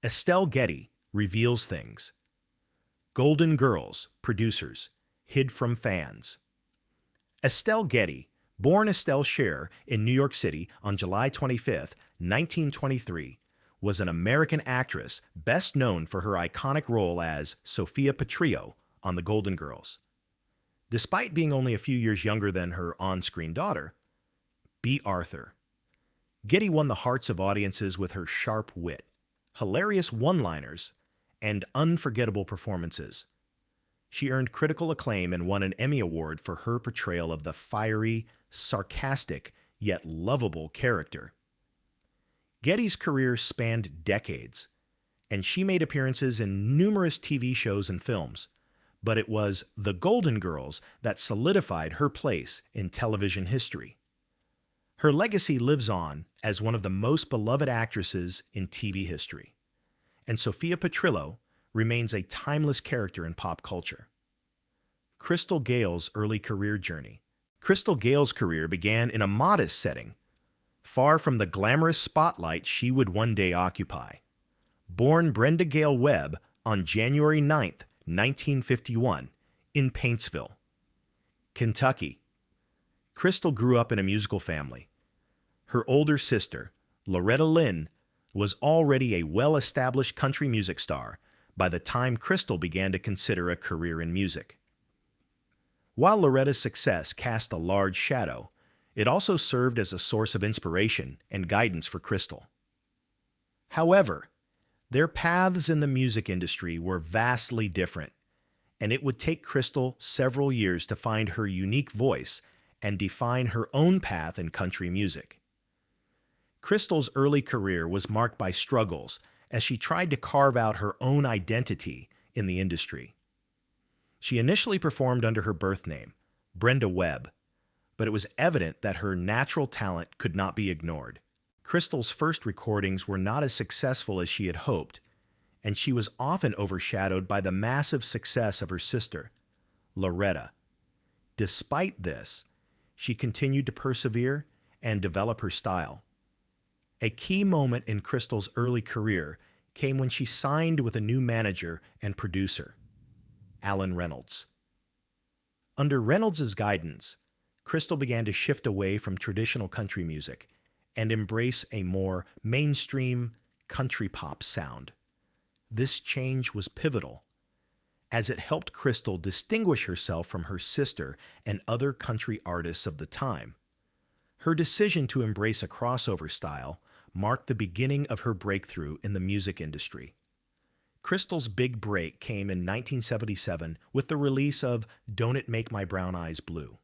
Estelle Getty reveals things. Golden Girls, producers, hid from fans. Estelle Getty, born Estelle Scher in New York City on July 25, 1923, was an American actress best known for her iconic role as Sophia Petrillo on The Golden Girls. Despite being only a few years younger than her on-screen daughter, B. Arthur, Getty won the hearts of audiences with her sharp wit, hilarious one-liners, and unforgettable performances. She earned critical acclaim and won an Emmy Award for her portrayal of the fiery, sarcastic, yet lovable character. Getty's career spanned decades, and she made appearances in numerous TV shows and films, but it was The Golden Girls that solidified her place in television history. Her legacy lives on as one of the most beloved actresses in TV history, and Sophia Petrillo remains a timeless character in pop culture. Crystal Gail's early career journey. Crystal Gail's career began in a modest setting, far from the glamorous spotlight she would one day occupy. Born Brenda Gail Webb on January 9, 1951, in Paintsville, Kentucky. Crystal grew up in a musical family. Her older sister, Loretta Lynn, was already a well-established country music star by the time Crystal began to consider a career in music. While Loretta's success cast a large shadow, it also served as a source of inspiration and guidance for Crystal. However, their paths in the music industry were vastly different, and it would take Crystal several years to find her unique voice and define her own path in country music. Crystal's early career was marked by struggles as she tried to carve out her own identity in the industry. She initially performed under her birth name, Brenda Webb, but it was evident that her natural talent could not be ignored. Crystal's first recordings were not as successful as she had hoped, and she was often overshadowed by the massive success of her sister, Loretta. Despite this, she continued to persevere and develop her style. A key moment in Crystal's early career came when she signed with a new manager and producer, Alan Reynolds. Under Reynolds' guidance, Crystal began to shift away from traditional country music and embrace a more mainstream country pop sound. This change was pivotal, as it helped Crystal distinguish herself from her sister and other country artists of the time. Her decision to embrace a crossover style marked the beginning of her breakthrough in the music industry. Crystal's big break came in 1977 with the release of Don't It Make My Brown Eyes Blue.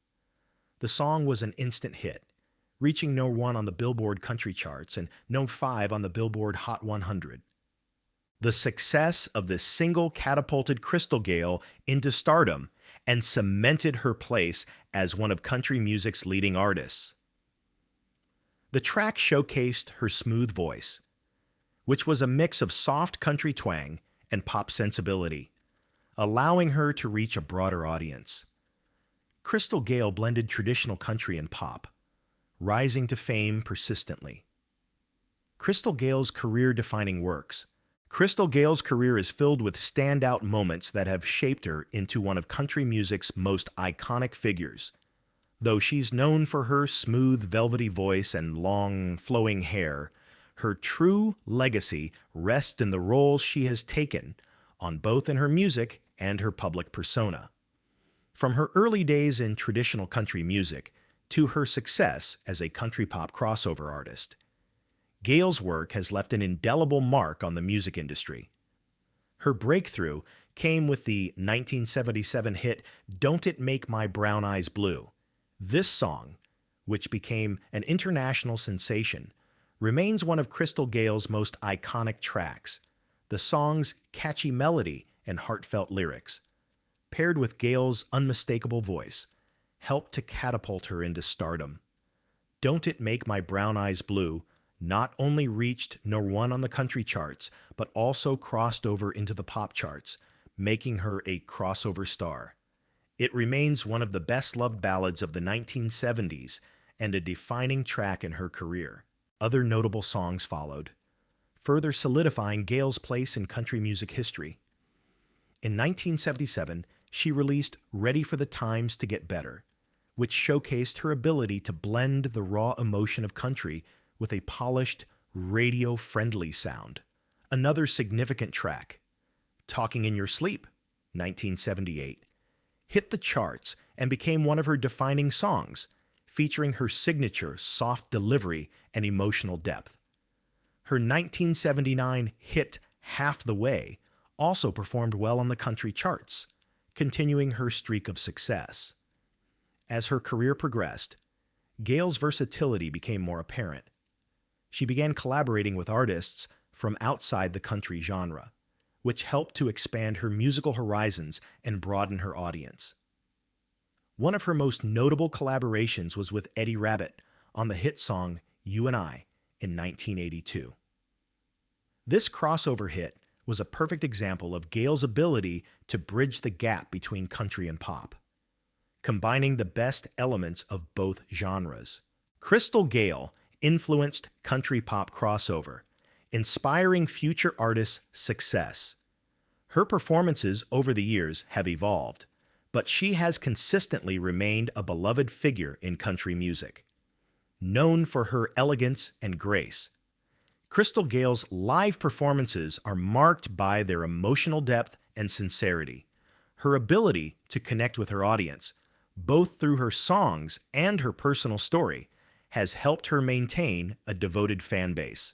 The song was an instant hit, reaching No. 1 on the Billboard country charts and No. 5 on the Billboard Hot 100. The success of this single catapulted Crystal Gail into stardom and cemented her place as one of country music's leading artists. The track showcased her smooth voice, which was a mix of soft country twang and pop sensibility, allowing her to reach a broader audience. Crystal Gail blended traditional country and pop, rising to fame persistently. Crystal Gail's career-defining works. Crystal Gail's career is filled with standout moments that have shaped her into one of country music's most iconic figures. Though she's known for her smooth, velvety voice and long, flowing hair, her true legacy rests in the roles she has taken on both in her music and her public persona. From her early days in traditional country music to her success as a country pop crossover artist, Gail's work has left an indelible mark on the music industry. Her breakthrough came with the 1977 hit Don't It Make My Brown Eyes Blue. This song, which became an international sensation, remains one of Crystal Gail's most iconic tracks. The song's catchy melody and heartfelt lyrics, paired with Gail's unmistakable voice, helped to catapult her into stardom. Don't It Make My Brown Eyes Blue not only reached No. 1 on the country charts, but also crossed over into the pop charts, making her a crossover star. It remains one of the best-loved ballads of the 1970s and a defining track in her career. Other notable songs followed. further solidifying Gail's place in country music history. In 1977, she released Ready for the Times to Get Better, which showcased her ability to blend the raw emotion of country with a polished, radio-friendly sound. Another significant track, Talking in Your Sleep, 1978, hit the charts and became one of her defining songs, featuring her signature soft delivery and emotional depth. Her 1979 hit Half the Way also performed well on the country charts, continuing her streak of success. As her career progressed, Gail's versatility became more apparent. She began collaborating with artists from outside the country genre, which helped to expand her musical horizons and broaden her audience. One of her most notable collaborations was with Eddie Rabbitt on the hit song You and I in 1982. This crossover hit was a perfect example of Gail's ability to bridge the gap between country and pop, combining the best elements of both genres. Crystal Gayle influenced country pop crossover, inspiring future artists' success. Her performances over the years have evolved, but she has consistently remained a beloved figure in country music. Known for her elegance and grace, Crystal Gayle's live performances are marked by their emotional depth and sincerity. Her ability to connect with her audience, both through her songs and her personal story, has helped her maintain a devoted fan base.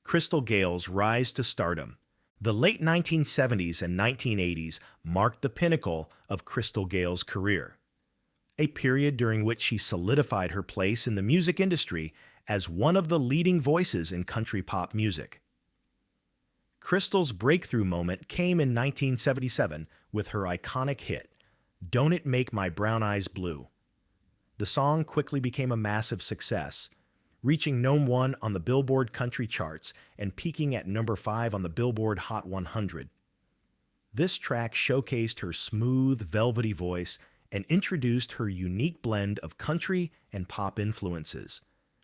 Crystal Gayle's rise to stardom. The late 1970s and 1980s marked the pinnacle of Crystal Gayle's career, a period during which she solidified her place in the music industry as one of the leading voices in country pop music. Crystal's breakthrough moment came in 1977 with her iconic hit, Don't It Make My Brown Eyes Blue. The song quickly became a massive success, reaching #1 on the Billboard country charts and peaking at #5 on the Billboard Hot 100. This track showcased her smooth, velvety voice and introduced her unique blend of country and pop influences,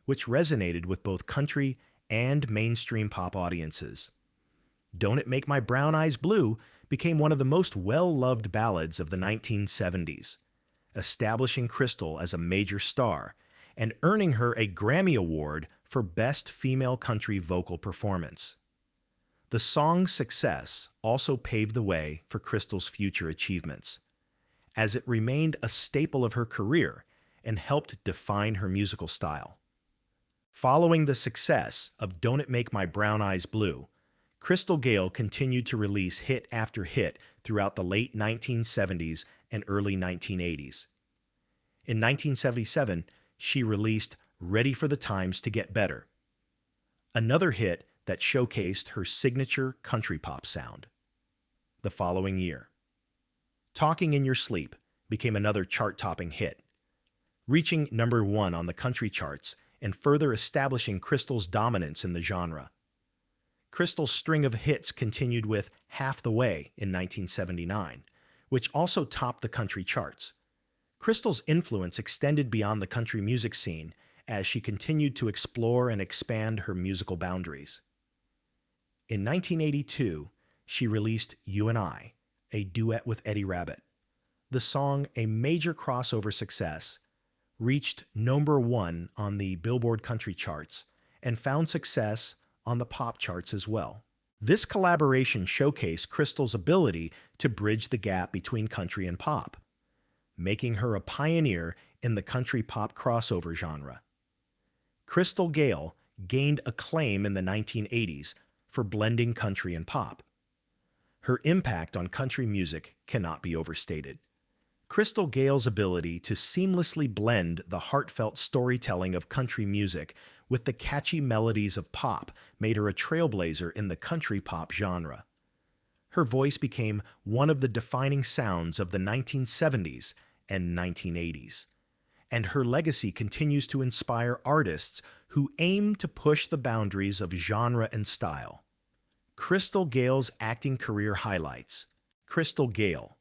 which resonated with both country and mainstream pop audiences. Don't It Make My Brown Eyes Blue became one of the most well-loved ballads of the 1970s, establishing Crystal as a major star and earning her a Grammy Award for Best Female Country Vocal Performance. The song's success also paved the way for Crystal's future achievements, as it remained a staple of her career and helped define her musical style. Following the success of Don't It Make My Brown Eyes Blue, Crystal Gayle continued to release hit after hit throughout the late 1970s and early 1980s. In 1977, she released Ready for the Times to Get Better, another hit that showcased her signature country pop sound. The following year, Talking in Your Sleep became another chart-topping hit, reaching #1 on the country charts and further establishing Crystal's dominance in the genre. Crystal's string of hits continued with Half the Way in 1979, which also topped the country charts. Crystal's influence extended beyond the country music scene as she continued to explore and expand her musical boundaries. In 1982, she released You and I, a duet with Eddie Rabbitt. The song, a major crossover success, reached #1 on the Billboard country charts and found success on the pop charts as well. This collaboration showcased Crystal's ability to bridge the gap between country and pop, making her a pioneer in the country pop crossover genre. Crystal Gayle gained acclaim in the 1980s for blending country and pop. Her impact on country music cannot be overstated. Crystal Gayle's ability to seamlessly blend the heartfelt storytelling of country music with the catchy melodies of pop made her a trailblazer in the country pop genre. Her voice became one of the defining sounds of the 1970s and 1980s, and her legacy continues to inspire artists who aim to push the boundaries of genre and style. Crystal Gayle's acting career highlights. Crystal Gayle,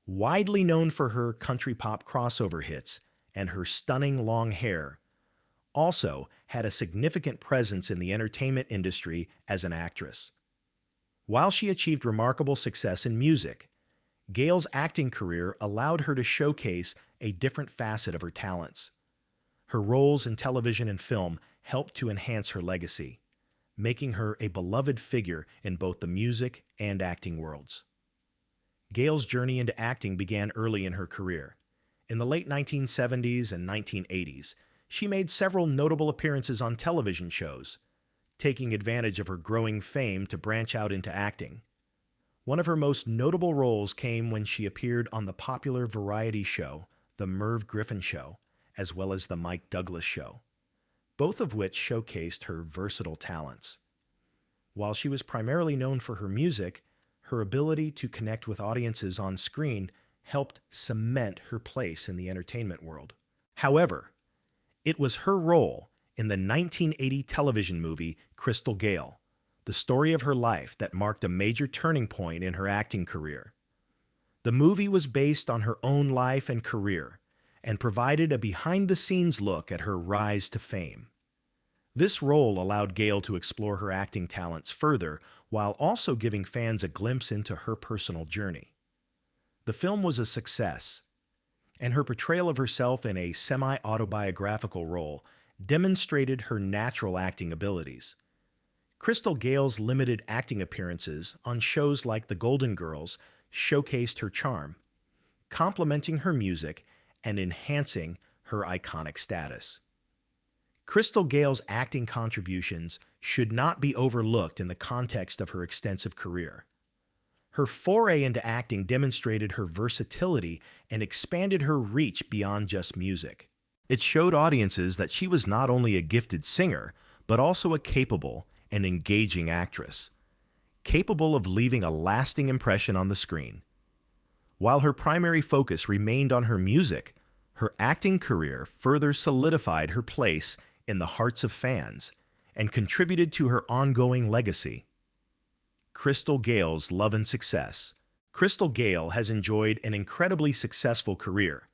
widely known for her country pop crossover hits and her stunning long hair, also had a significant presence in the entertainment industry as an actress. While she achieved remarkable success in music, Gail's acting career allowed her to showcase a different facet of her talents. Her roles in television and film helped to enhance her legacy, making her a beloved figure in both the music and acting worlds. Gail's journey into acting began early in her career. In the late 1970s and 1980s, she made several notable appearances on television shows, taking advantage of her growing fame to branch out into acting. One of her most notable roles came when she appeared on the popular variety show, The Merv Griffin Show, as well as The Mike Douglas Show, both of which showcased her versatile talents. While she was primarily known for her music, her ability to connect with audiences on screen helped cement her place in the entertainment world. However, it was her role in the 1980 television movie Crystal Gayle, the story of her life, that marked a major turning point in her acting career. The movie was based on her own life and career and provided a behind-the-scenes look at her rise to fame. This role allowed Gail to explore her acting talents further while also giving fans a glimpse into her personal journey. The film was a success, and her portrayal of herself in a semi-autobiographical role demonstrated her natural acting abilities. Crystal Gayle's limited acting appearances on shows like The Golden Girls showcased her charm, complementing her music and enhancing her iconic status. Crystal Gayle's acting contributions should not be overlooked in the context of her extensive career. Her foray into acting demonstrated her versatility and expanded her reach beyond just music. It showed audiences that she was not only a gifted singer, but also a capable and engaging actress, capable of leaving a lasting impression on the screen. While her primary focus remained on her music, her acting career further solidified her place in the hearts of fans and contributed to her ongoing legacy. Crystal Gayle's love and success. Crystal Gayle has enjoyed an incredibly successful career,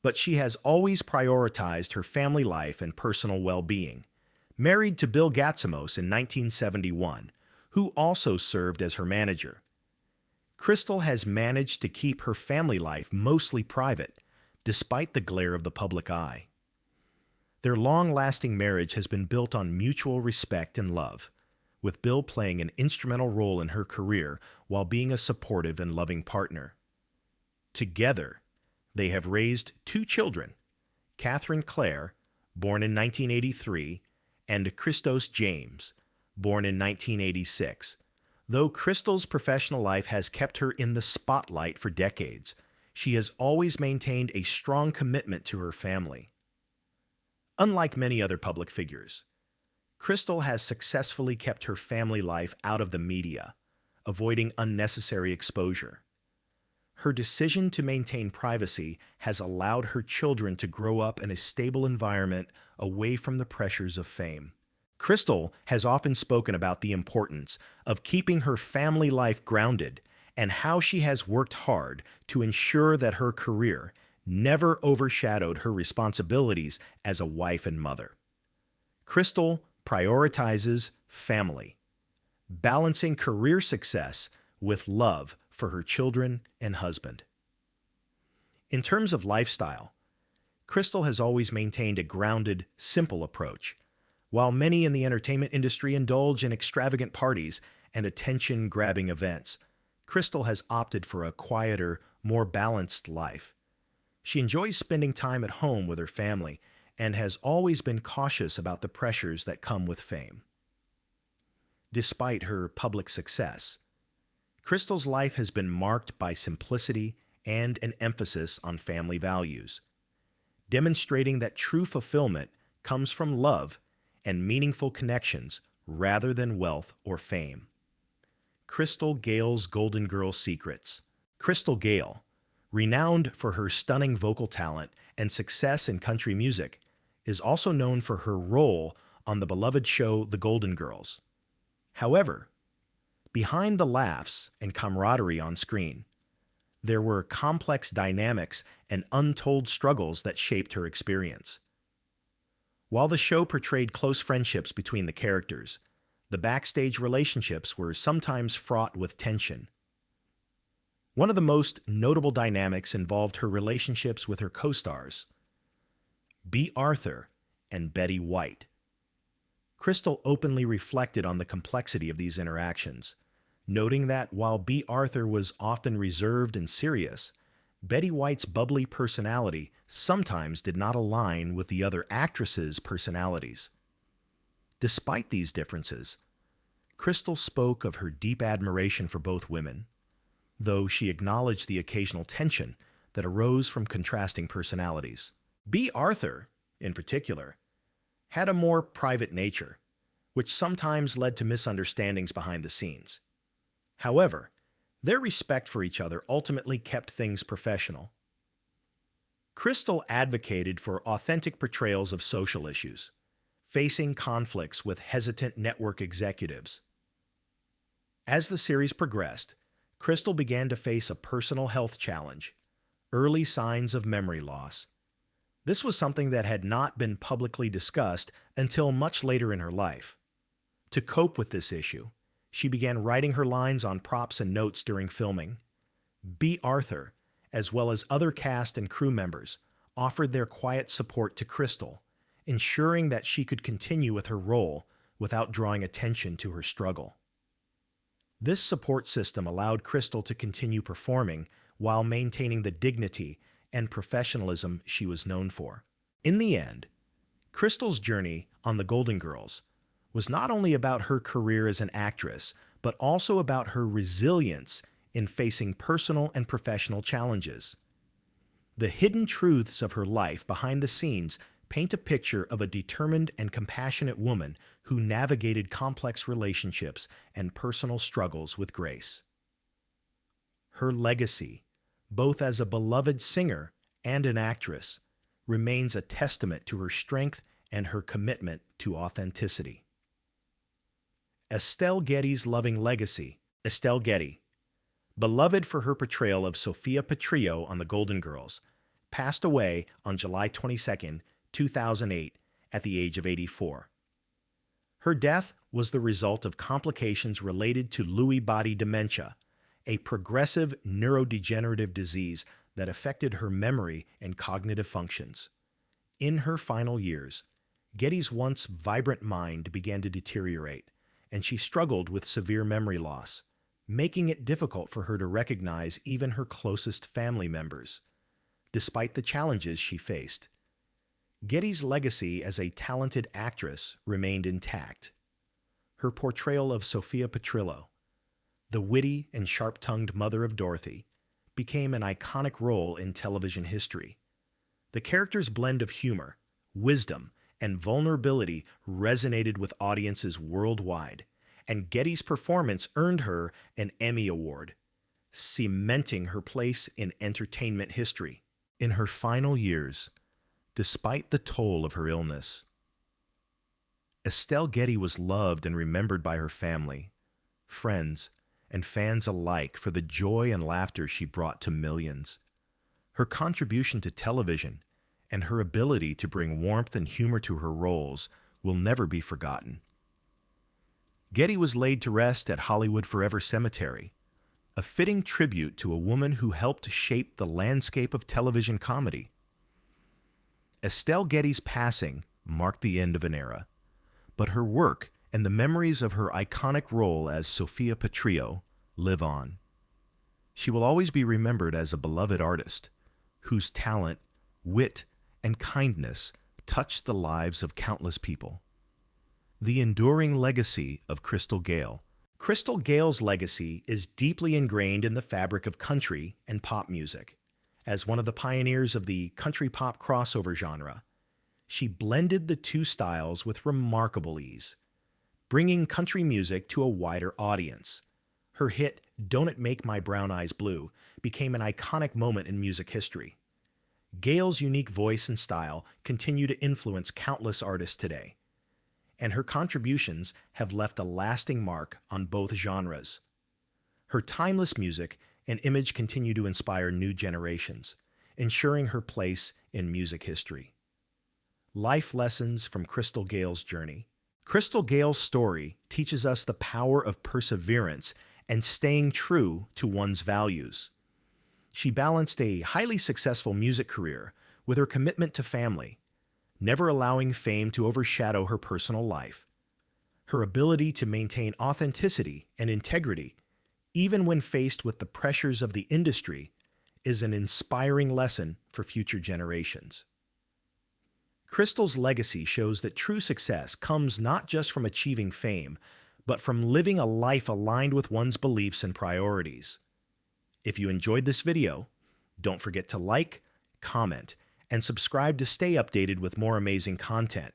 but she has always prioritized her family life and personal well-being. Married to Bill Gatzimos in 1971, who also served as her manager, Crystal has managed to keep her family life mostly private, despite the glare of the public eye. Their long-lasting marriage has been built on mutual respect and love, with Bill playing an instrumental role in her career while being a supportive and loving partner. Together, they have raised two children, Catherine Claire, born in 1983, and Christos James, born in 1986. Though Crystal's professional life has kept her in the spotlight for decades, she has always maintained a strong commitment to her family. Unlike many other public figures, Crystal has successfully kept her family life out of the media, avoiding unnecessary exposure. Her decision to maintain privacy has allowed her children to grow up in a stable environment away from the pressures of fame. Crystal has often spoken about the importance of keeping her family life grounded and how she has worked hard to ensure that her career never overshadowed her responsibilities as a wife and mother. Crystal prioritizes family, balancing career success with love for her children and husband. In terms of lifestyle, Crystal has always maintained a grounded, simple approach. While many in the entertainment industry indulge in extravagant parties and attention-grabbing events, Crystal has opted for a quieter, more balanced life. She enjoys spending time at home with her family and has always been cautious about the pressures that come with fame. Despite her public success, Crystal's life has been marked by simplicity and an emphasis on family values, demonstrating that true fulfillment comes from love and meaningful connections rather than wealth or fame. Crystal Gayle's Golden Girl secrets. Crystal Gayle, renowned for her stunning vocal talent and success in country music, is also known for her role on the beloved show The Golden Girls. However, behind the laughs and camaraderie on screen, there were complex dynamics and untold struggles that shaped her experience. While the show portrayed close friendships between the characters, the backstage relationships were sometimes fraught with tension. One of the most notable dynamics involved her relationships with her co-stars, B. Arthur and Betty White. Crystal openly reflected on the complexity of these interactions, noting that while B. Arthur was often reserved and serious, Betty White's bubbly personality sometimes did not align with the other actresses' personalities. Despite these differences, Crystal spoke of her deep admiration for both women, though she acknowledged the occasional tension that arose from contrasting personalities. B. Arthur, in particular, had a more private nature, which sometimes led to misunderstandings behind the scenes. However, their respect for each other ultimately kept things professional. Crystal advocated for authentic portrayals of social issues, facing conflicts with hesitant network executives. As the series progressed, Crystal began to face a personal health challenge, early signs of memory loss. This was something that had not been publicly discussed until much later in her life. To cope with this issue, she began writing her lines on props and notes during filming. B. Arthur, as well as other cast and crew members, offered their quiet support to Crystal, ensuring that she could continue with her role without drawing attention to her struggle. This support system allowed Crystal to continue performing while maintaining the dignity and professionalism she was known for. In the end, Crystal's journey on The Golden Girls was not only about her career as an actress, but also about her resilience in facing personal and professional challenges. The hidden truths of her life behind the scenes paint a picture of a determined and compassionate woman who navigated complex relationships and personal struggles with grace. Her legacy, both as a beloved singer and an actress, remains a testament to her strength and her commitment to authenticity. Estelle Getty's loving legacy. Estelle Getty, beloved for her portrayal of Sophia Petrillo on The Golden Girls, passed away on July 22, 2008, at the age of 84. Her death was the result of complications related to Lewy body dementia, a progressive neurodegenerative disease that affected her memory and cognitive functions. In her final years, Getty's once vibrant mind began to deteriorate, and she struggled with severe memory loss, making it difficult for her to recognize even her closest family members. Despite the challenges she faced, Getty's legacy as a talented actress remained intact. Her portrayal of Sophia Petrillo, the witty and sharp-tongued mother of Dorothy, became an iconic role in television history. The character's blend of humor, wisdom, and vulnerability resonated with audiences worldwide, and Getty's performance earned her an Emmy Award, cementing her place in entertainment history. In her final years, despite the toll of her illness, Estelle Getty was loved and remembered by her family, friends, and fans alike for the joy and laughter she brought to millions. Her contribution to television and her ability to bring warmth and humor to her roles will never be forgotten. Getty was laid to rest at Hollywood Forever Cemetery, a fitting tribute to a woman who helped shape the landscape of television comedy. Estelle Getty's passing marked the end of an era, but her work and the memories of her iconic role as Sophia Petrillo live on. She will always be remembered as a beloved artist whose talent, wit, and kindness touched the lives of countless people. The enduring legacy of Crystal Gayle. Crystal Gayle's legacy is deeply ingrained in the fabric of country and pop music. As one of the pioneers of the country pop crossover genre, she blended the two styles with remarkable ease, bringing country music to a wider audience. Her hit, "Don't It Make My Brown Eyes Blue," became an iconic moment in music history. Gail's unique voice and style continue to influence countless artists today, and her contributions have left a lasting mark on both genres. Her timeless music and image continue to inspire new generations, ensuring her place in music history. Life Lessons from Crystal Gail's Journey. Crystal Gail's story teaches us the power of perseverance and staying true to one's values. She balanced a highly successful music career with her commitment to family, never allowing fame to overshadow her personal life. Her ability to maintain authenticity and integrity, even when faced with the pressures of the industry, is an inspiring lesson for future generations. Crystal's legacy shows that true success comes not just from achieving fame, but from living a life aligned with one's beliefs and priorities. If you enjoyed this video, don't forget to like, comment, and subscribe to stay updated with more amazing content.